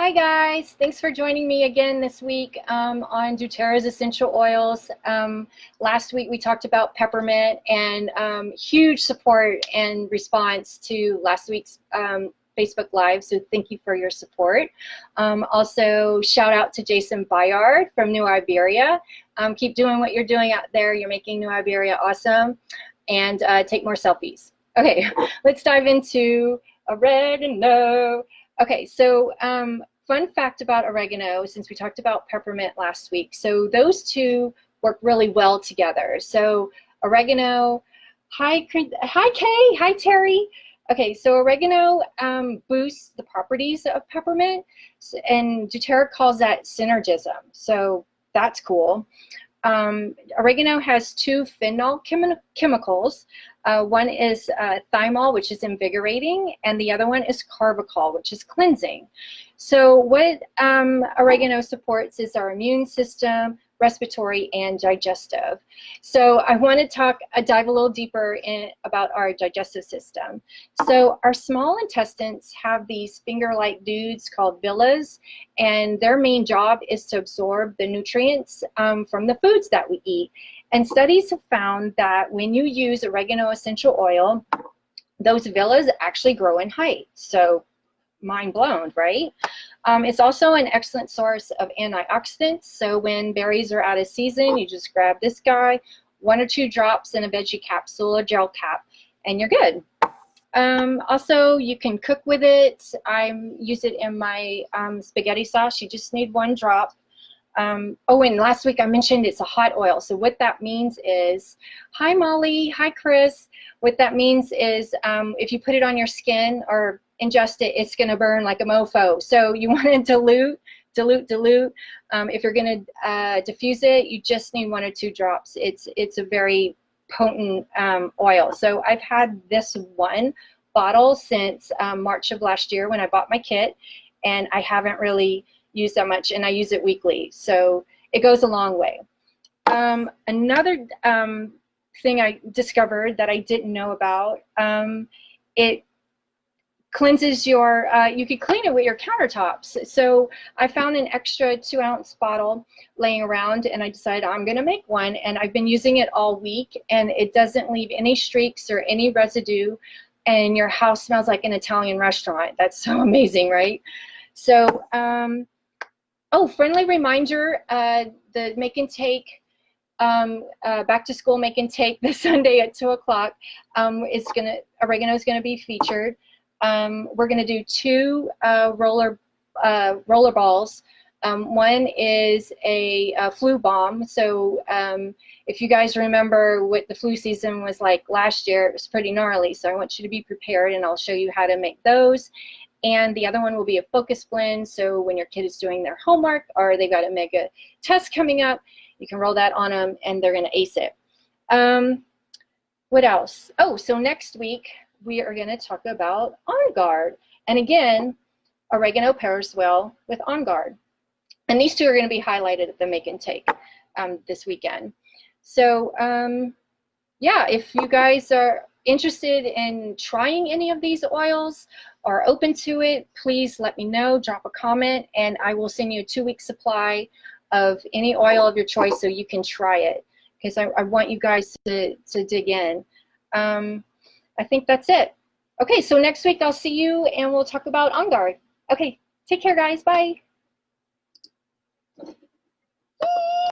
Hi guys, thanks for joining me again this week on doTERRA's essential oils. Last week we talked about peppermint and huge support and response to last week's Facebook Live, so thank you for your support. Also, shout out to Jason Bayard from New Iberia. Keep doing what you're doing out there. You're making New Iberia awesome, and take more selfies. Okay, let's dive into oregano. Okay, so fun fact about oregano, since we talked about peppermint last week. So those two work really well together. So oregano, hi Kay, hi Terry. Okay, so oregano boosts the properties of peppermint, and doTERRA calls that synergism. So that's cool. Oregano has two phenol chemicals. One is thymol, which is invigorating, and the other one is carbachol, which is cleansing. So what oregano supports is our immune system, respiratory, and digestive. So I want to dive a little deeper about our digestive system. So our small intestines have these finger-like dudes called villas, and their main job is to absorb the nutrients from the foods that we eat. And studies have found that when you use oregano essential oil, those villas actually grow in height. So mind blown, right? It's also an excellent source of antioxidants. So when berries are out of season, you just grab this guy, 1 or 2 drops in a veggie capsule or gel cap, and you're good. Also, you can cook with it. I use it in my spaghetti sauce. You just need 1 drop. Oh, and last week I mentioned it's a hot oil. So what that means is, hi Molly, hi Chris. What that means is if you put it on your skin or ingest it, it's going to burn like a mofo. So you want to dilute. If you're going to diffuse it, you just need 1 or 2 drops. It's a very potent oil. So I've had this 1 bottle since March of last year when I bought my kit, and I haven't really used that much, and I use it weekly. So it goes a long way. Another thing I discovered that I didn't know about, it cleanses your, you could clean it with your countertops. So I found an extra 2-ounce bottle laying around, and I decided I'm gonna make one, and I've been using it all week, and it doesn't leave any streaks or any residue, and your house smells like an Italian restaurant. That's so amazing, right? So, oh, friendly reminder, the make and take, back to school make and take this Sunday at 2 o'clock, oregano is gonna be featured. We're gonna do 2 roller balls. One is a flu bomb. So if you guys remember what the flu season was like last year, it was pretty gnarly. So I want you to be prepared, and I'll show you how to make those. And the other one will be a focus blend. So when your kid is doing their homework or they've got a mega test coming up, you can roll that on them and they're gonna ace it. What else? Oh, so next week we are gonna talk about On Guard. And again, oregano pairs well with On Guard. And these 2 are gonna be highlighted at the make and take this weekend. So yeah, if you guys are interested in trying any of these oils or open to it, please let me know, drop a comment, and I will send you a 2-week supply of any oil of your choice so you can try it, because I want you guys to dig in. I think that's it. Okay, so next week I'll see you and we'll talk about On Guard. Okay, take care guys, bye.